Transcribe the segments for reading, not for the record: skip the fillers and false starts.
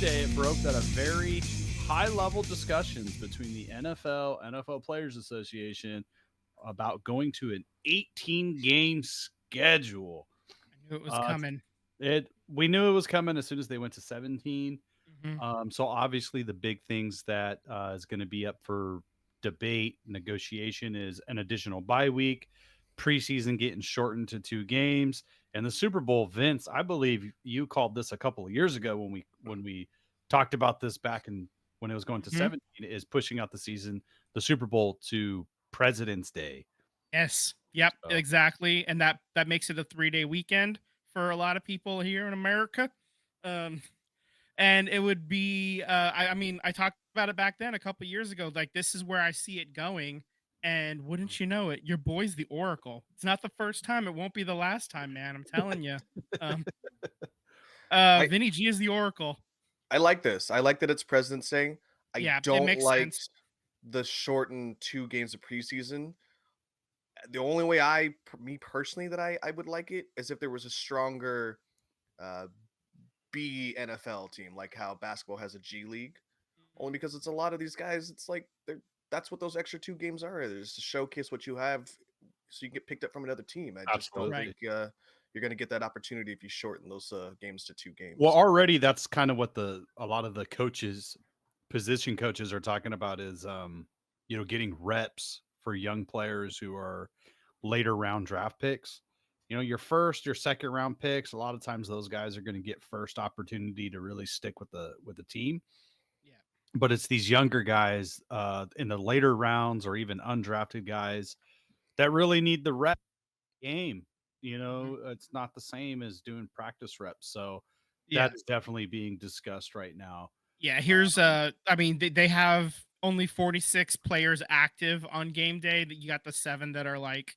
Tuesday, it broke that a very high-level discussions between the NFL, NFL Players Association about going to an 18-game schedule. I knew it was Uh, coming. it we knew it was coming as soon as they went to 17. Mhm. So obviously the big things that is going to be up for debate, negotiation is an additional bye week, preseason getting shortened to 2 games, and the Super Bowl. Vince, I believe you called this a couple of years ago when we talked about this back in when it was going to Mhm. 17 is pushing out the season, the Super Bowl to President's Day. Yes. Yep, So exactly, and that makes it a three-day weekend for a lot of people here in America. Um, and it would be, I mean, I talked about it back then a couple years ago, like, this is where I see it going, and wouldn't you know it, your boy's the Oracle. It's not the first time, it won't be the last time, man, I'm telling you. Um, I Vinny G is the Oracle. I like this. I like that it's President's Day. I Yeah, it don't makes like sense. the shortened 2 games of preseason. The only way me personally, that I would like it is if there was a stronger, uh, B NFL team, like how basketball has a G League. Only because it's a lot of these guys, it's like that's what those extra 2 games are. Is to showcase what you have so you can get picked up from another team. I just don't Right. absolutely. think, you're gonna get that opportunity if you shorten those, games to 2 Well, games. already that's kind of what the a lot of the coaches, position coaches are talking about is getting reps for young players who are later round draft picks. Your first, your second round picks, a lot of times those guys are going to get first opportunity to really stick with the team. Yeah. But it's these younger guys in the later rounds or even undrafted guys that really need the rep game. Mhm. It's not the same as doing practice reps. So that Yeah. is definitely being discussed right now. Yeah, here's I mean they have only 46 players active on game day. That you got the 7 that are like,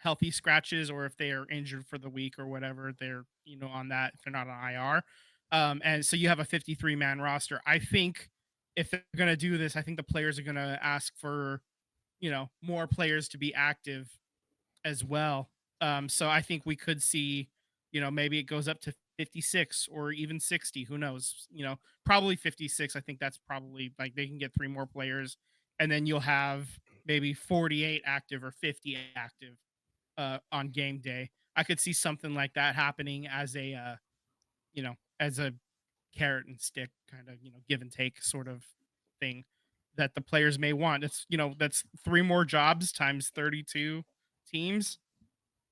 healthy scratches, or if they are injured for the week or whatever, they're, on that if they're not on IR. And so you have a 53-man roster. I think if they're going to do this, I think the players are going to ask for, more players to be active as well. So I think we could see, maybe it goes up to 56 or even 60. Who knows? Probably 56. I think that's probably like they can get 3 more players, and then you'll have maybe 48 active or 50 active on game day. I could see something like that happening as a, as a carrot and stick kind of, give and take sort of thing that the players may want. It's, that's 3 more jobs times 32 teams.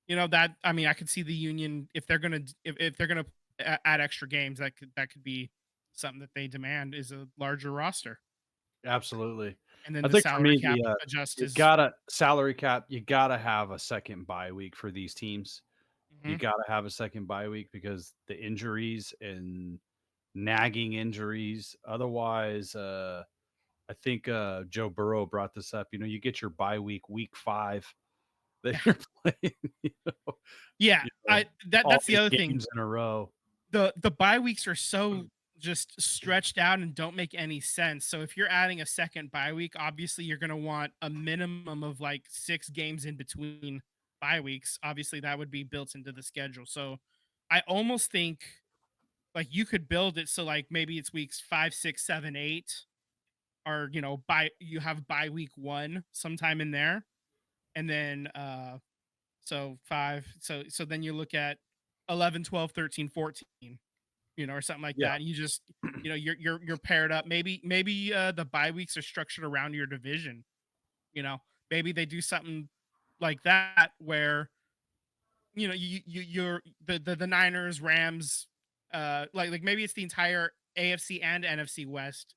That, I mean, I could see the union if they're gonna if they're gonna add extra games, that could be something that they demand is a larger roster, Absolutely. and then I the think for salary me, cap adjust you is. gotta salary cap, you gotta have a second bye week for these teams. You Mhm. gotta have a second bye week because the injuries and nagging injuries. Otherwise, I think Joe Burrow brought this up. You get your bye week, week 5 that Yeah, you're playing, yeah. you know, I that all that's the these other thing. games in a row. The bye weeks are so just stretched out and don't make any sense. So if you're adding a second bye week, obviously you're going to want a minimum of like 6 games in between bye weeks. Obviously that would be built into the schedule. So I almost think like you could build it so like maybe it's weeks 5, 6, 7, 8, or by you have bye week 1 sometime in there, and then so 5, so then you look at 11, 12, 13, 14, or something like Yeah, that. And you just, you're paired up. Maybe the bye weeks are structured around your division. You know, maybe they do something like that where you're the Niners, Rams, like maybe it's the entire AFC and NFC West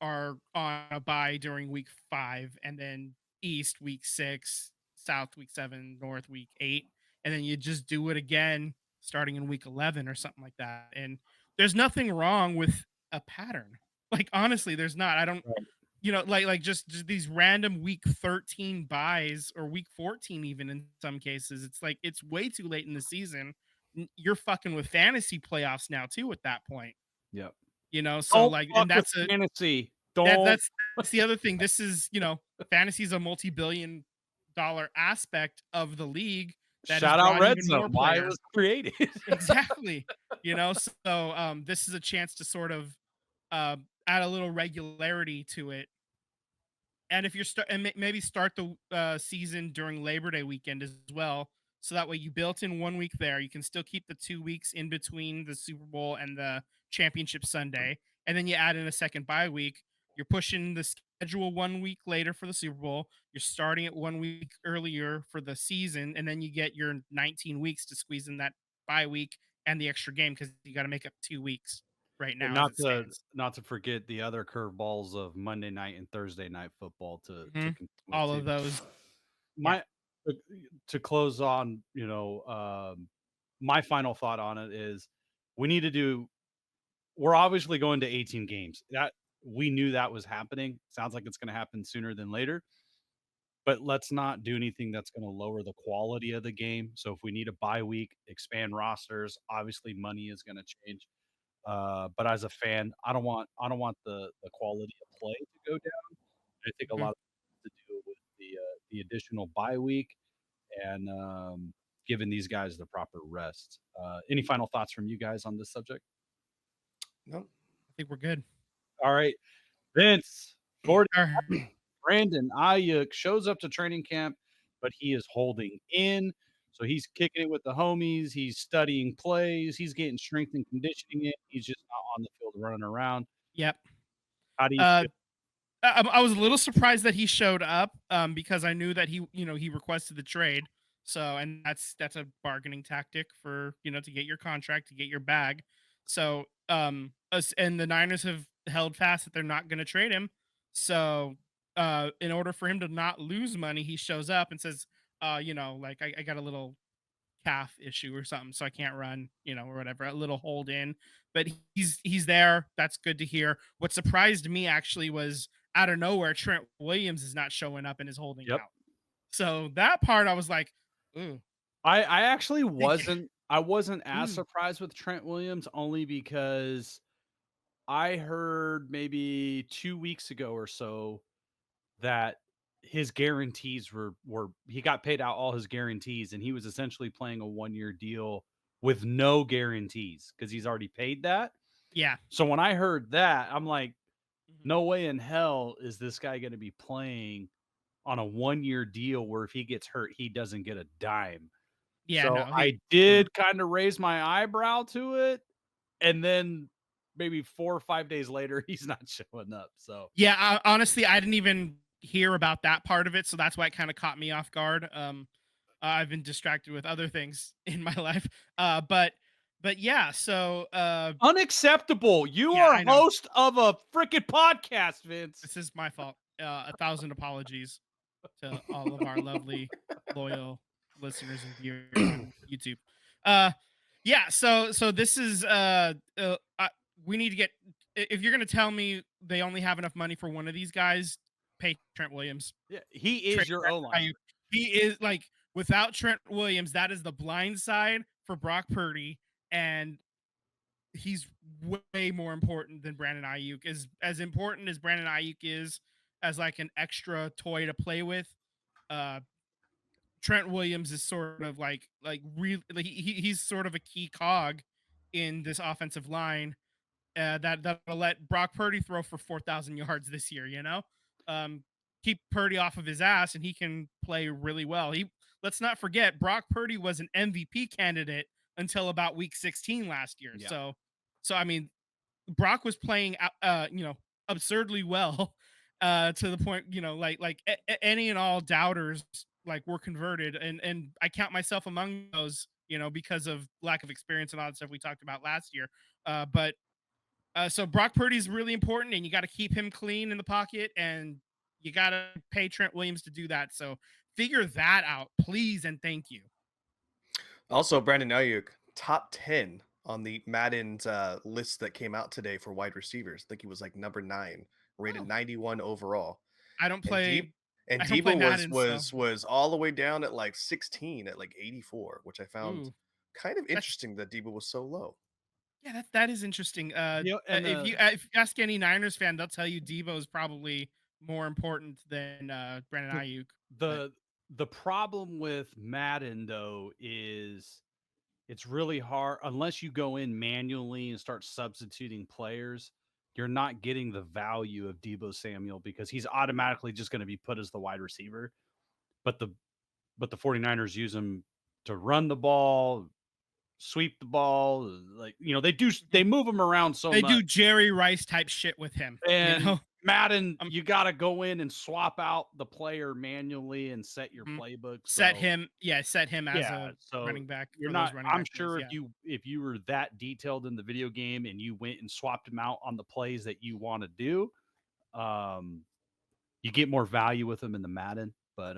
are on a bye during week 5, and then East week 6, South week 7, North week 8, and then you just do it again starting in week 11 or something like that. And there's nothing wrong with a pattern. Like honestly, there's not. I don't, right. like just these random week 13 buys or week 14 even in some cases. It's like it's way too late in the season. You're fucking with fantasy playoffs now too at that point. Yep. So Don't like, and fuck with that's a fantasy. that Don't. that's the other thing. This is, fantasy is a multi-billion dollar aspect of the league. that has Shout out brought Red even more Zone. Why it players. was created. Exactly. So this is a chance to sort of uh, add a little regularity to it. And if you're maybe start the season during Labor Day weekend as well, so that way you built in 1 week there. You can still keep the 2 weeks in between the Super Bowl and the championship Sunday, and then you add in a second bye week. You're pushing the schedule 1 week later for the Super Bowl. You're starting it 1 week earlier for the season, and then you get your 19 weeks to squeeze in that bye week and the extra game because you got to make up 2 weeks right And now as it stands. not to forget the other curveballs of Monday night and Thursday night football to Mhm. contend with All of too. those, yeah. My to close on, my final thought on it is we need to do we're obviously going to 18 games. That we knew that was happening. Sounds like it's going to happen sooner than later. But let's not do anything that's going to lower the quality of the game. So if we need a bye week, expand rosters, obviously money is going to change. But as a fan, I don't want the quality of play to go down. I think a Mhm. lot of it has to do with the additional bye week and giving these guys the proper rest. Any final thoughts from you guys on this subject? No. I think we're good. All right, Vince, 40 Alright. Brandon Ayuk shows up to training camp, but he is holding in. So he's kicking it with the homies. He's studying plays. He's getting strength and conditioning in. He's just not on the field running around. Yep. How do you Uh, feel? I was a little surprised that he showed up, because I knew that he requested the trade. So, and that's a bargaining tactic for, to get your contract, to get your bag. So, us and the Niners have held fast that they're not going to trade him. So, in order for him to not lose money, he shows up and says, like I got a little calf issue or something, so I can't run, or whatever, a little hold in. But he's there. That's good to hear. What surprised me actually was out of nowhere, Trent Williams is not showing up and is holding Yep. out. So that part I was like, ooh, I actually thinking, wasn't as ooh, surprised with Trent Williams only because I heard maybe 2 weeks ago or so that his guarantees were he got paid out all his guarantees and he was essentially playing a 1-year deal with no guarantees because he's already paid that. yeah. So when I heard that, I'm like, Mhm. no way in hell is this guy going to be playing on a 1-year deal where if he gets hurt, he doesn't get a dime. Yeah, So no, I mhm. did kind of raise my eyebrow to it. And then maybe 4 or 5 days later, he's not showing up. So Yeah, honestly, I didn't even hear about that part of it, so that's why it kind of caught me off guard. I've been distracted with other things in my life. But yeah, so unacceptable. You yeah, are I know. host of a freaking podcast, Vince. This is my fault. 1,000 apologies to all of our lovely, loyal listeners and viewers on YouTube. Uh, yeah. So this is we need to get. If you're gonna tell me they only have enough money for one of these guys, pay Trent Williams. Yeah, he is Trade your Brandon O line. Ayuk. He is like without Trent Williams, that is the blind side for Brock Purdy, and he's way more important than Brandon Ayuk. As important as Brandon Ayuk is as like an extra toy to play with, uh Trent Williams is sort of like really like he's sort of a key cog in this offensive line, that'll let Brock Purdy throw for 4,000 yards this year, Um keep Purdy off of his ass and he can play really well. Let's not forget Brock Purdy was an MVP candidate until about week 16 last year. Yeah. So I mean, Brock was playing absurdly well to the point, any and all doubters like were converted, and I count myself among those, because of lack of experience and all that stuff we talked about last year. But so Brock Purdy is really important, and you got to keep him clean in the pocket, and you got to pay Trent Williams to do that. So figure that out, please, and thank you. Also, Brandon Ayuk, top 10 on the Madden's list that came out today for wide receivers. I think he was like number 9, rated Oh, 91 overall. I don't And play. Deep and I don't play Debo was Madden, so was was all the way down at like 16 at like 84, which I found ooh, kind of that's interesting that Debo was so low. yeah, that is interesting. And If you ask any Niners fan, they'll tell you Debo is probably more important than Brandon the Ayuk. But the The problem with Madden though is it's really hard unless you go in manually and start substituting players. You're not getting the value of Debo Samuel because he's automatically just going to be put as the wide receiver. But the 49ers use him to run the ball, sweep the ball, like they move him around so They much. do Jerry Rice type shit with him. And Madden, you got to go in and swap out the player manually and set your playbook. Set him as a so running back. You're for not. those running I'm back sure plays, if you were that detailed in the video game and you went and swapped him out on the plays that you want to do, you get more value with them in the Madden. But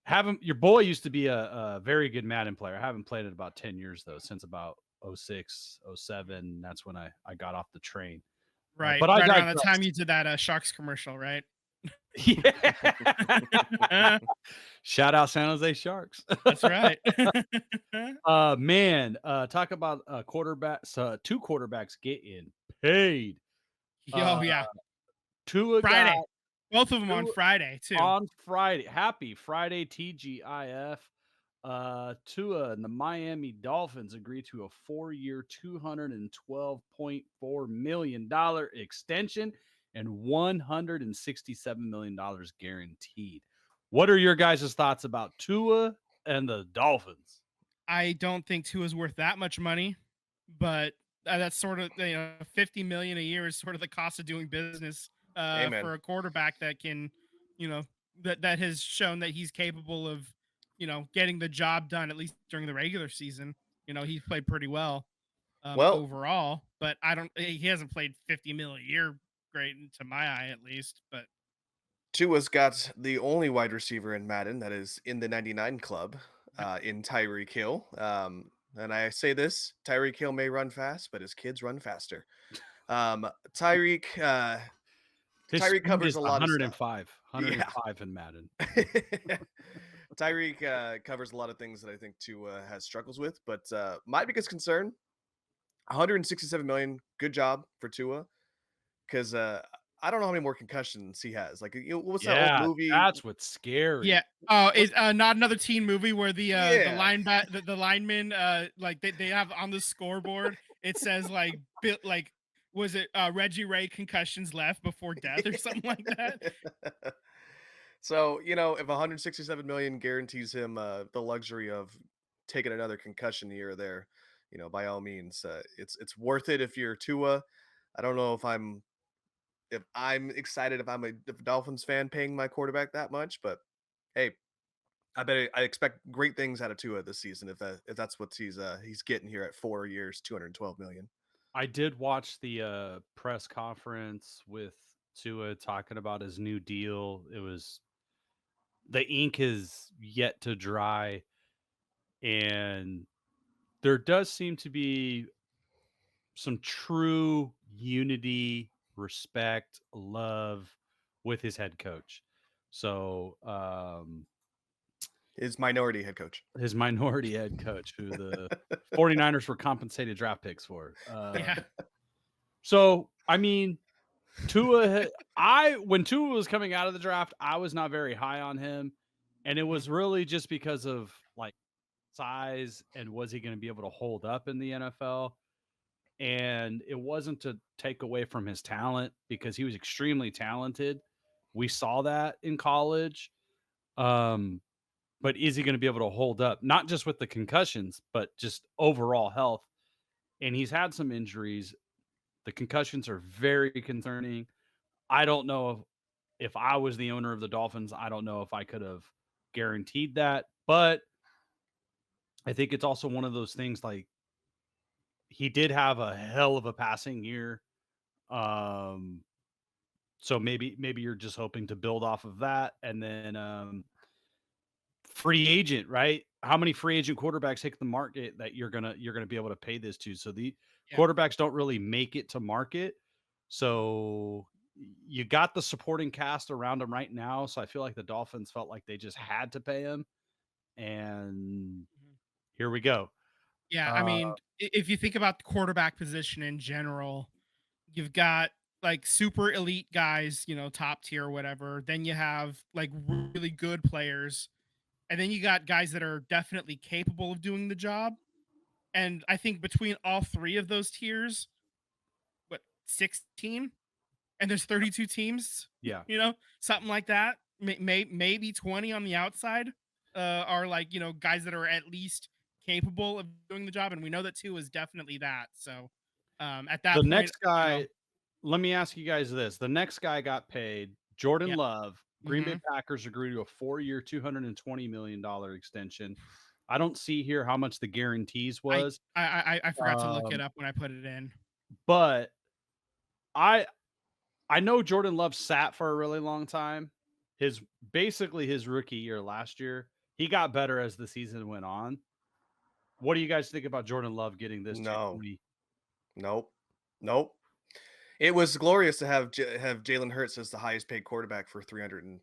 have him. Your boy used to be a very good Madden player. I haven't played it about 10 years though, since about 06, 07. That's when I got off the train. right? But right I around the time you did that Sharks commercial, right? Yeah. Shout out San Jose Sharks. That's right. Man, talk about quarterbacks. Two quarterbacks getting paid. Oh yeah, Tua Friday. got Both of them on Friday too. on Friday. Happy Friday, TGIF. Tua and the Miami Dolphins agreed to a 4-year, $212.4 million extension and $167 million guaranteed. What are your guys' thoughts about Tua and the Dolphins? I don't think Tua's worth that much money, but that's sort of $50 million a year is sort of the cost of doing business for a quarterback that can, that has shown that he's capable of, getting the job done at least during the regular season. He's played pretty well overall, but he hasn't played 50 mil a year great to my eye at least. But Tua's got the only wide receiver in Madden that is in the 99 club in Tyreek Hill. And I say this, Tyreek Hill may run fast, but his kids run faster. Tyreek covers a lot of stuff. 105 in Madden. Tyreek covers a lot of things that I think Tua has struggles with, but my biggest concern, 167 million, good job for Tua, because I don't know how many more concussions he has. Like, what's that old movie? That's what's scary. Yeah. Oh, is not another teen movie where the linemen like they have on the scoreboard it says like was it Reggie Ray concussions left before death or something like that? So, if 167 million guarantees him the luxury of taking another concussion here or there, by all means, it's worth it if you're Tua. I don't know if I'm excited if I'm a Dolphins fan paying my quarterback that much, but hey, I expect great things out of Tua this season if that's what he's getting here at 4 years, 212 million. I did watch the press conference with Tua talking about his new deal. It was the ink is yet to dry, and there does seem to be some true unity, respect, love with his head coach. So, his minority head coach, who the 49ers were compensated draft picks for. So, I mean, Tua, when Tua was coming out of the draft, I was not very high on him. And it was really just because of like size and was he going to be able to hold up in the NFL? And it wasn't to take away from his talent because he was extremely talented. We saw that in college. But is he going to be able to hold up, not just with the concussions, but just overall health? And he's had some injuries. The concussions are very concerning. I don't know if I was the owner of the Dolphins, I don't know if I could have guaranteed that. But I think it's also one of those things like he did have a hell of a passing year. So maybe you're just hoping to build off of that. And then free agent, right? How many free agent quarterbacks hit the market that you're gonna be able to pay this to? So the quarterbacks don't really make it to market. So you got the supporting cast around him right now. So I feel like the Dolphins felt like they just had to pay him. And here we go. Yeah, I mean, if you think about the quarterback position in general, you've got like super elite guys, top tier or whatever. Then you have like really good players, and then you got guys that are definitely capable of doing the job. And I think between all three of those tiers, what 16, and there's 32 teams, Yeah. something like that. Maybe 20 on the outside are like guys that are at least capable of doing the job, and we know that two is definitely that. So at that The point, next guy, let me ask you guys this. The next guy got paid, Jordan yeah. Love. Green Bay Mhm. Packers agreed to a 4-year, $220 million extension. I don't see here how much the guarantees I was, I forgot to look it um, up when I put it in. but I I know Jordan Love sat for a really long time. Basically his rookie year last year, he got better as the season went on. What do you guys think about Jordan Love getting this No, 220? nope, nope. It was glorious to have Jalen Hurts as the highest paid quarterback for 300 and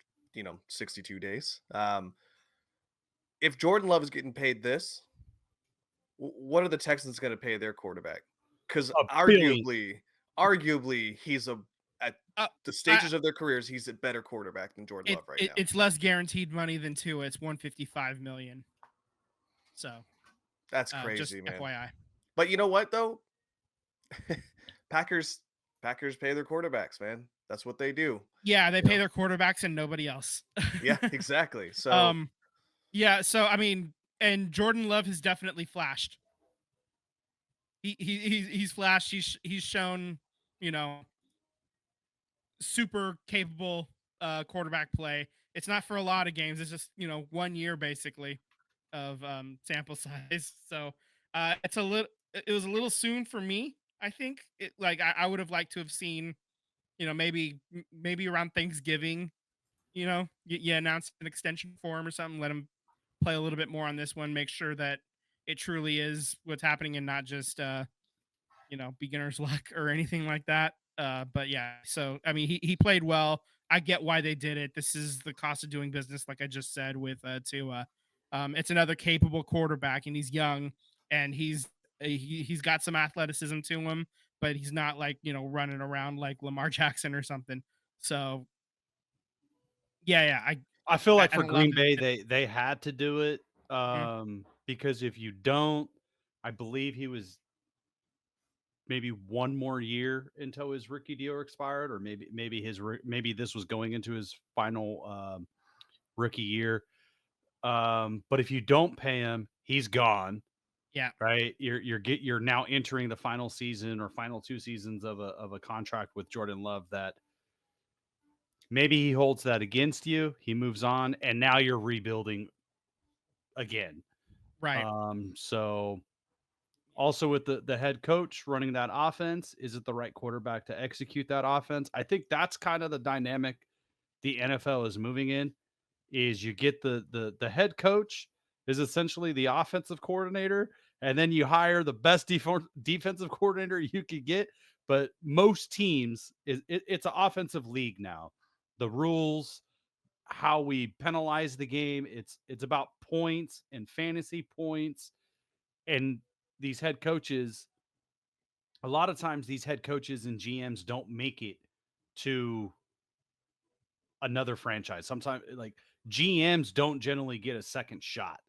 62 days. If Jordan Love is getting paid this, what are the Texans going to pay their quarterback? Because A billion. arguably, he's at Uh, the I stages of their careers, he's a better quarterback than Jordan Love right now. it's less guaranteed money than two. It's 155 million. So That's just crazy, man. FYI. But you know what though? Packers Packers pay their quarterbacks, man. That's what they do. Yeah, they You pay know? their quarterbacks and nobody else. Yeah, exactly. So um, yeah. So I mean, and Jordan Love has definitely flashed. He's flashed. He's shown, you know, super capable quarterback play. It's not for a lot of games. It's just 1 year basically of sample size. So it's a little. It was a little soon for me. I think I would have liked to have seen maybe around Thanksgiving. You announce an extension for him or something. Let him play a little bit more on this one. Make sure that it truly is what's happening and not just beginner's luck or anything like that. But yeah, so I mean, he played well. I get why they did it. This is the cost of doing business, like I just said with Tua. It's another capable quarterback, and he's young, and he's got some athleticism to him, but he's not like running around like Lamar Jackson or something. So yeah, I feel like I for don't love Green Bay, it. they had to do it, Mhm. because if you don't, I believe he was maybe 1 more year until his rookie deal expired, or maybe this was going into his final, rookie year. But if you don't pay him, he's gone, Yeah, right? You're now entering the final season or final 2 seasons of a contract with Jordan Love that maybe he holds that against you, he moves on, and now you're rebuilding again. right. So also with the head coach running that offense, is it the right quarterback to execute that offense? I think that's kind of the dynamic the NFL is moving in. Is you get the head coach is essentially the offensive coordinator, and then you hire the best defensive coordinator you could get. But most teams it's an offensive league now. The rules, how we penalize the game, it's about points and fantasy points, and these head coaches, a lot of times these head coaches and GMs don't make it to another franchise. Sometimes like GMs don't generally get a second shot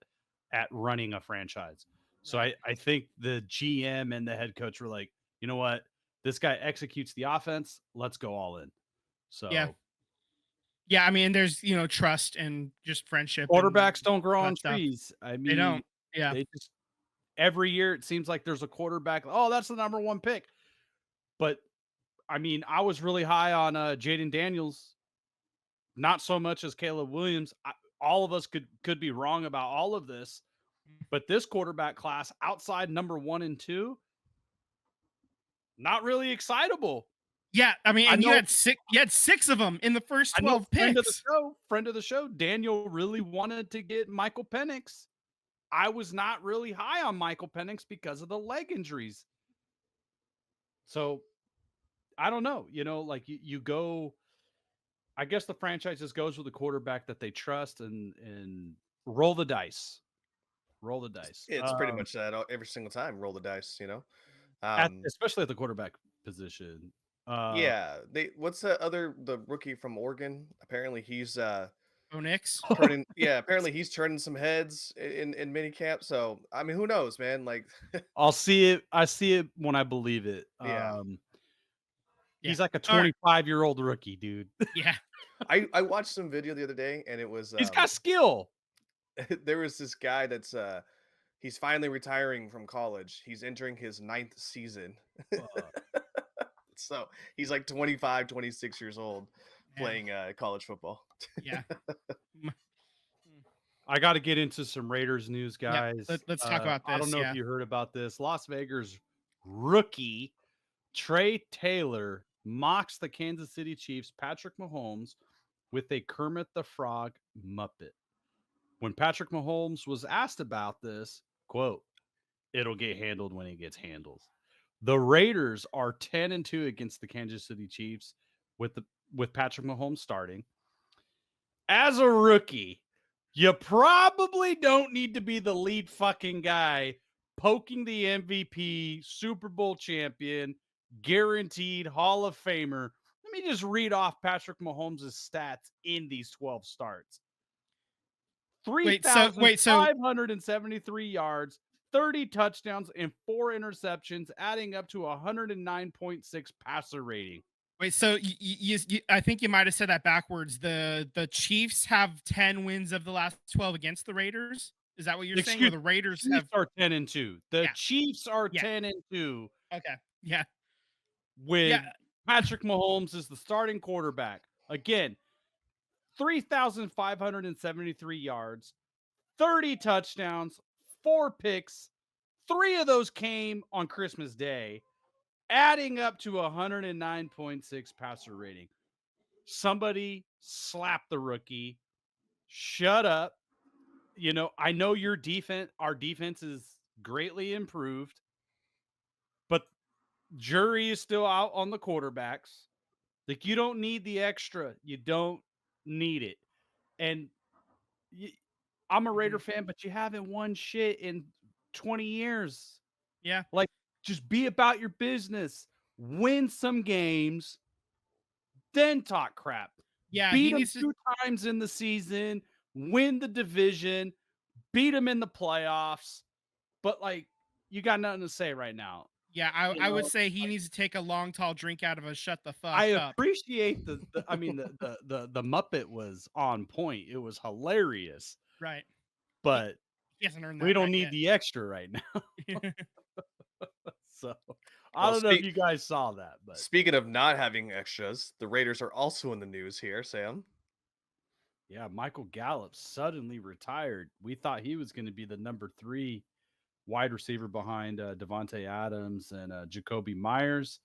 at running a franchise. So Right. I think the GM and the head coach were like, you know what? This guy executes the offense. Let's go all in. Yeah. So Yeah, I mean, there's trust and just friendship and quarterbacks don't grow all on that stuff. trees. I They mean, don't. Yeah. they just every year it seems like there's a quarterback. Oh, that's the number one pick. But I mean, I was really high on Jaden Daniels, not so much as Caleb Williams. All of us could be wrong about all of this, but this quarterback class outside number 1 and 2, not really excitable. Yeah, I mean, I and know you had 6 of them in the first I know 12 picks. friend of the show, Daniel really wanted to get Michael Penix. I was not really high on Michael Penix because of the leg injuries. So, I don't know, like you go, I guess the franchise just goes with the quarterback that they trust and roll the dice. Roll the dice. it's pretty much that every single time. Roll the dice. At Um, especially at the quarterback position. Yeah, what's the rookie from Oregon? Apparently he's Bo Nix. apparently he's turning some heads in mini camp. So I mean, who knows, man? Like, I'll see it. I see it when I believe it. yeah. Yeah. He's like a All right. 25-year-old rookie, dude. Yeah. I watched some video the other day, and it was He's got skill. there was this guy that's he's finally retiring from college. He's entering his 9th season. Uh, So he's like 25, 26 years old Man. playing college football. Yeah. I got to get into some Raiders news, Yeah, guys. let's talk about I don't this, know yeah. if you heard about this. Las Vegas rookie Trey Taylor mocks the Kansas City Chiefs' Patrick Mahomes with a Kermit the Frog Muppet. When Patrick Mahomes was asked about this, quote, "It'll get handled when it gets handled." The Raiders are 10-2 against the Kansas City Chiefs with Patrick Mahomes starting. As a rookie, you probably don't need to be the lead fucking guy poking the MVP, Super Bowl champion, guaranteed Hall of Famer. Let me just read off Patrick Mahomes' stats in these 12 starts. Wait, so 3,573 yards, 30 touchdowns, and 4 interceptions, adding up to 109.6 passer rating. Wait, so I think you might have said that backwards. The Chiefs have 10 wins of the last 12 against the Raiders. Is that what you're saying? Or the Raiders Chiefs have are 10-2. The Yeah. Chiefs are Yeah. 10-2 Okay. Yeah. with Patrick Mahomes as the starting quarterback. Again, 3,573 yards, 30 touchdowns, 4 picks. 3 of those came on Christmas Day, adding up to 109.6 passer rating. Somebody slap the rookie. Shut up. You know, I know our defense is greatly improved, but jury is still out on the quarterbacks. Like, you don't need the extra. You don't need it. And I'm a Raider fan, but you haven't won shit in 20 years. Yeah. Like, just be about your business. Win some games, then talk crap. Yeah, Beat he them needs to 2 times in the season, win the division, beat them in the playoffs. But, like, you got nothing to say right now. Yeah, I would say he needs to take a long, tall drink out of a shut the fuck I up. appreciate the Muppet was on point. It was hilarious. Right. But He hasn't earned that we don't right need yet. the extra right now. So I Well, don't know if you guys saw that, but speaking of not having extras, the Raiders are also in the news here, Sam. yeah, Michael Gallup suddenly retired. We thought he was going to be the number 3 wide receiver behind Devontae Adams and Jacoby Myers.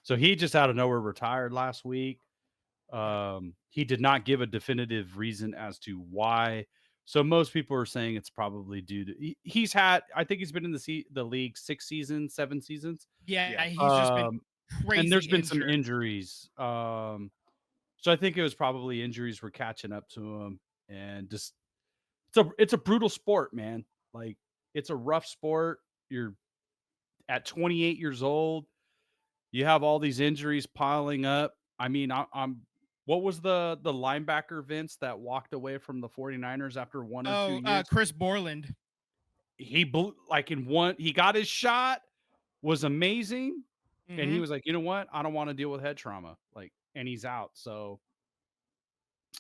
So he just out of nowhere retired last week. He did not give a definitive reason as to why. So most people are saying it's probably due to he's had. I think he's been in the league 6 seasons, 7 seasons. Yeah, he's just been crazy. And there's been some injured. injuries. So I think it was probably injuries were catching up to him, and just it's a brutal sport, man. Like, it's a rough sport. You're at 28 years old. You have all these injuries piling up. I mean, I'm what was the linebacker, Vince, that walked away from the 49ers after 1 or 2 years? Chris Borland. He blew, like, in one, he got his shot, was amazing, and he Mhm. was like, "You know what? I don't want to deal with head trauma." Like, and he's out. So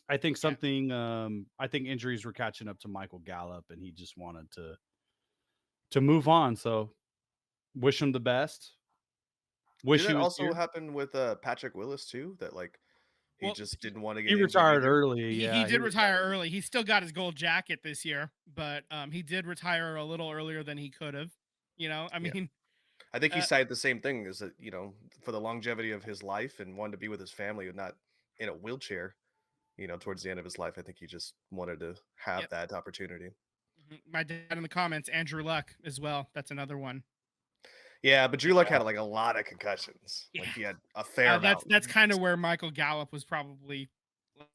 I think I think injuries were catching up to Michael Gallup, and he just wanted to move on. So wish him the best. Wish Did he that was also here. happen with Patrick Willis too? That like he Well, just didn't want to get He injured retired either? early. He Yeah, did retire early. He still got his gold jacket this year, but he did retire a little earlier than he could have. You know, I Yeah. mean, I think he Uh, cited the same thing, is that, for the longevity of his life and wanted to be with his family and not in a wheelchair, towards the end of his life. I think he just wanted to have Yep. that opportunity. my dad in the comments, Andrew Luck as well. That's another one. Yeah, but Drew Luck had like a lot of concussions. Like Yeah. he had a fair amount. That's kind of where Michael Gallup was probably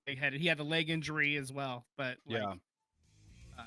headed. He had a leg injury as well, but like, Yeah. yeah.